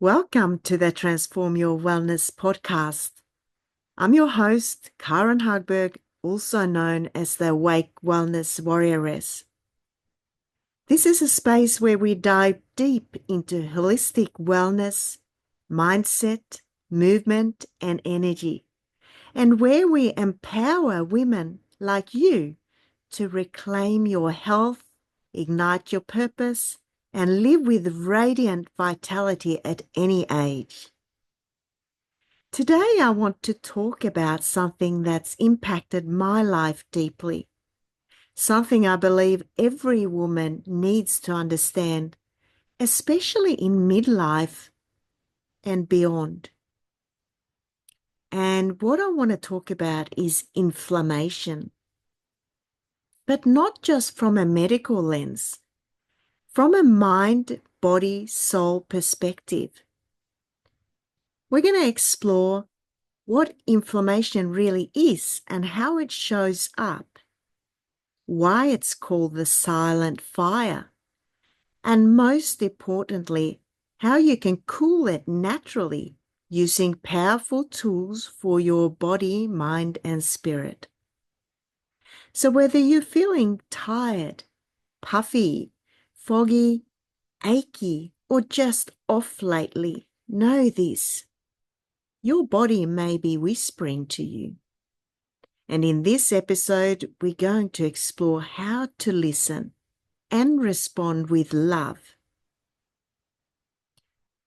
Welcome to the Transform Your Wellness podcast. I'm your host, Karin Hagberg, also known as the Awake Wellness Warrioress. This is a space where we dive deep into holistic wellness, mindset, movement, and energy, and where we empower women like you to reclaim your health, ignite your purpose, and live with radiant vitality at any age. Today, I want to talk about something that's impacted my life deeply, something I believe every woman needs to understand, especially in midlife and beyond. And what I want to talk about is inflammation, but not just from a medical lens, from a mind, body, soul perspective. We're going to explore what inflammation really is and how it shows up, why it's called the silent fire, and most importantly, how you can cool it naturally using powerful tools for your body, mind, and spirit. So whether you're feeling tired, puffy, foggy, achy, or just off lately, know this. Your body may be whispering to you. And in this episode, we're going to explore how to listen and respond with love.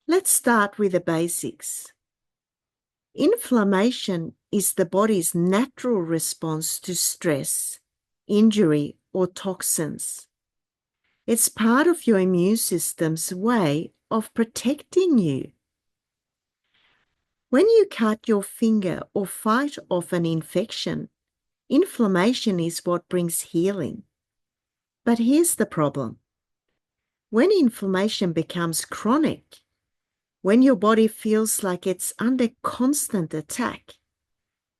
Let's start with the basics. Inflammation is the body's natural response to stress, injury, or toxins. It's part of your immune system's way of protecting you. When you cut your finger or fight off an infection, inflammation is what brings healing. But here's the problem. When inflammation becomes chronic, when your body feels like it's under constant attack,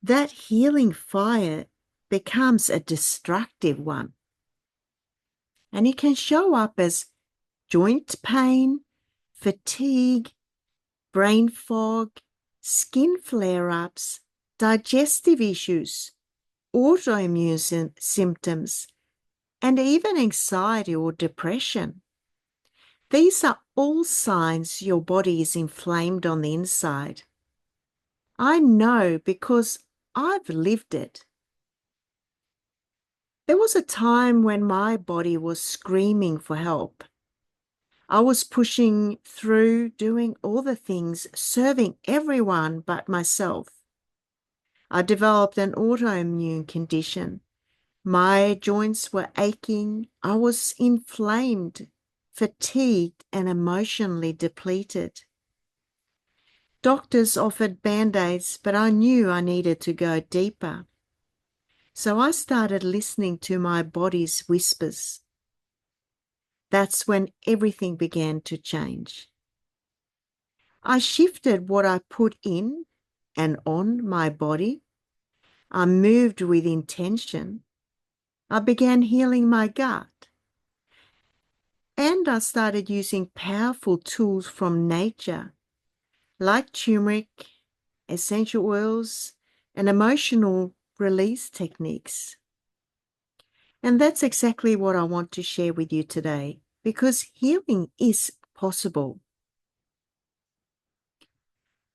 that healing fire becomes a destructive one. And it can show up as joint pain, fatigue, brain fog, skin flare-ups, digestive issues, autoimmune symptoms, and even anxiety or depression. These are all signs your body is inflamed on the inside. I know because I've lived it. There was a time when my body was screaming for help. I was pushing through, doing all the things, serving everyone but myself. I developed an autoimmune condition. My joints were aching. I was inflamed, fatigued, and emotionally depleted. Doctors offered band-aids, but I knew I needed to go deeper. So I started listening to my body's whispers. That's when everything began to change. I shifted what I put in and on my body. I moved with intention. I began healing my gut. And I started using powerful tools from nature, like turmeric, essential oils, and emotional release techniques. And that's exactly what I want to share with you today, because healing is possible.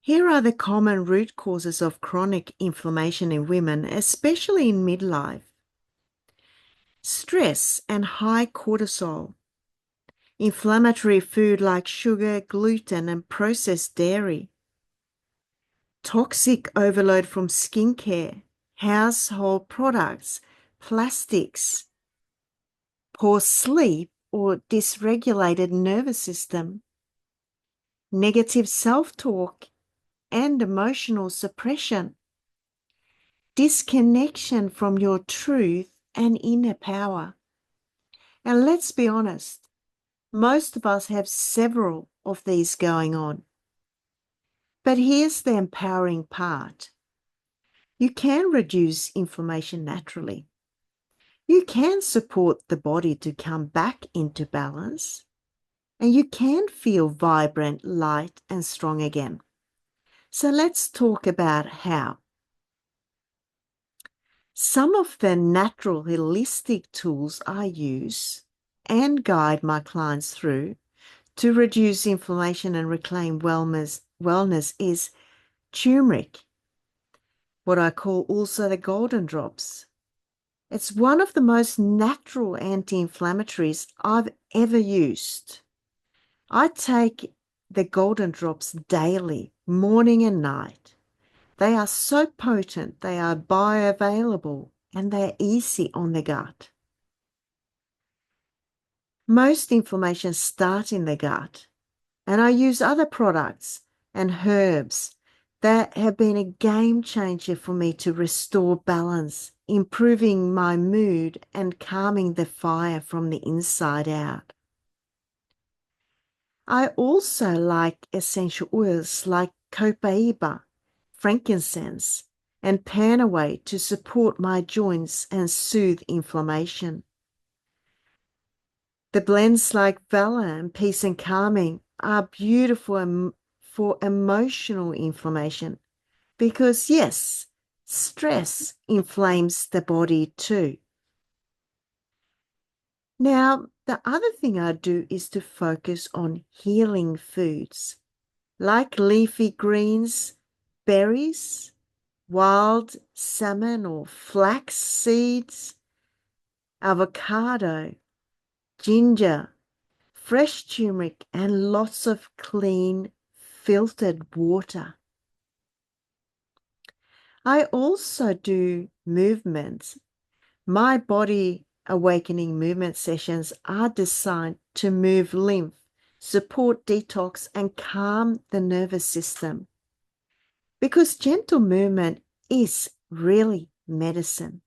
Here are the common root causes of chronic inflammation in women, especially in midlife. Stress and high cortisol. Inflammatory food like sugar, gluten, and processed dairy. Toxic overload from skincare, household products, plastics. Poor sleep or dysregulated nervous system. Negative self-talk and emotional suppression. Disconnection from your truth and inner power. And let's be honest, most of us have several of these going on. But here's the empowering part. You can reduce inflammation naturally. You can support the body to come back into balance. and you can feel vibrant, light, and strong again. So let's talk about how. Some of the natural holistic tools I use and guide my clients through to reduce inflammation and reclaim wellness is turmeric, what I call also the golden drops. It's one of the most natural anti-inflammatories I've ever used. I take the golden drops daily, morning and night. They are so potent, they are bioavailable, and they are easy on the gut. Most inflammation starts in the gut, and I use other products and herbs that have been a game changer for me to restore balance, improving my mood and calming the fire from the inside out. I also like essential oils like copaiba, frankincense, and panaway to support my joints and soothe inflammation. The blends like Valor and Peace and Calming are beautiful for emotional inflammation because, yes, stress inflames the body too. Now, the other thing I do is to focus on healing foods like leafy greens, berries, wild salmon or flax seeds, avocado, ginger, fresh turmeric, and lots of clean, filtered water. I also do movements. My body awakening movement sessions are designed to move lymph, support detox, and calm the nervous system. Because gentle movement is really medicine.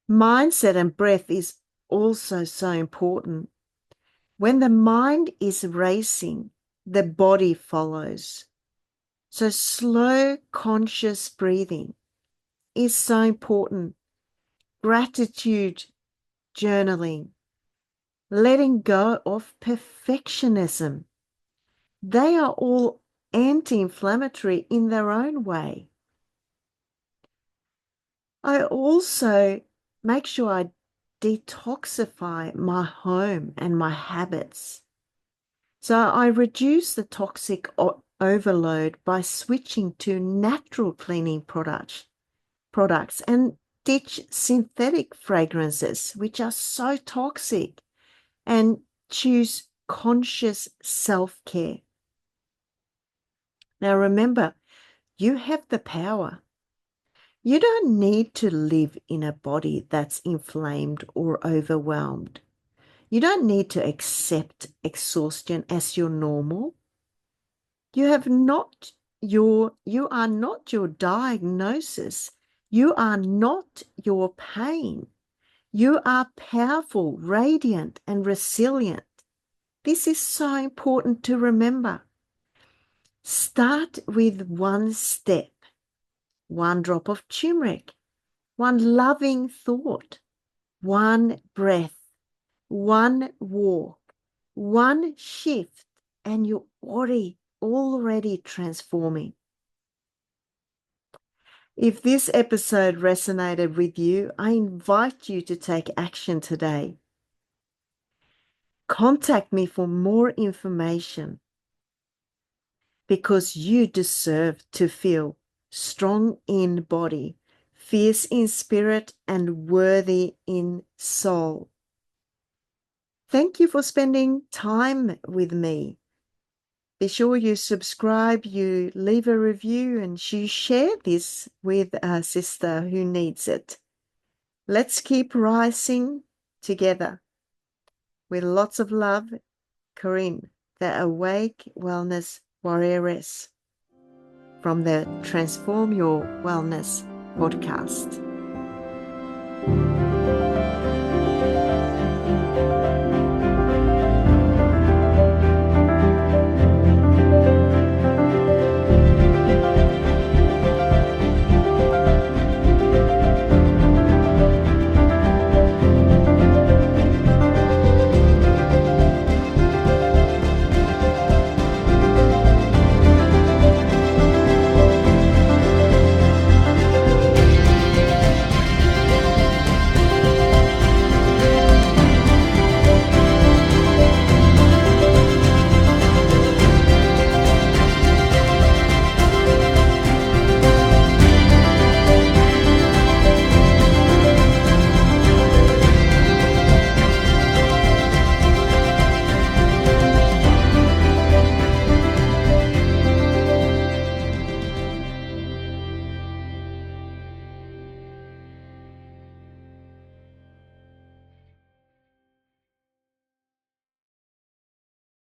Mindset and breath is also so important. When the mind is racing, the body follows. So slow, conscious breathing is so important. Gratitude journaling, letting go of perfectionism. They are all anti-inflammatory in their own way. I also make sure I detoxify my home and my habits. So I reduce the toxic overload by switching to natural cleaning products and ditch synthetic fragrances, which are so toxic, and choose conscious self-care. Now remember, you have the power. You don't need to live in a body that's inflamed or overwhelmed. You don't need to accept exhaustion as your normal. You are not your diagnosis. You are not your pain. You are powerful, radiant, and resilient. This is so important to remember. Start with one step, one drop of turmeric, one loving thought, one breath, one walk, one shift, and you're already transforming. If this episode resonated with you, I invite you to take action today. Contact me for more information because you deserve to feel strong in body, fierce in spirit, and worthy in soul. Thank you for spending time with me. Be sure you subscribe, you leave a review, and you share this with a sister who needs it. Let's keep rising together. With lots of love, Karin, the Awake Wellness Warrioress, from the Transform Your Wellness podcast.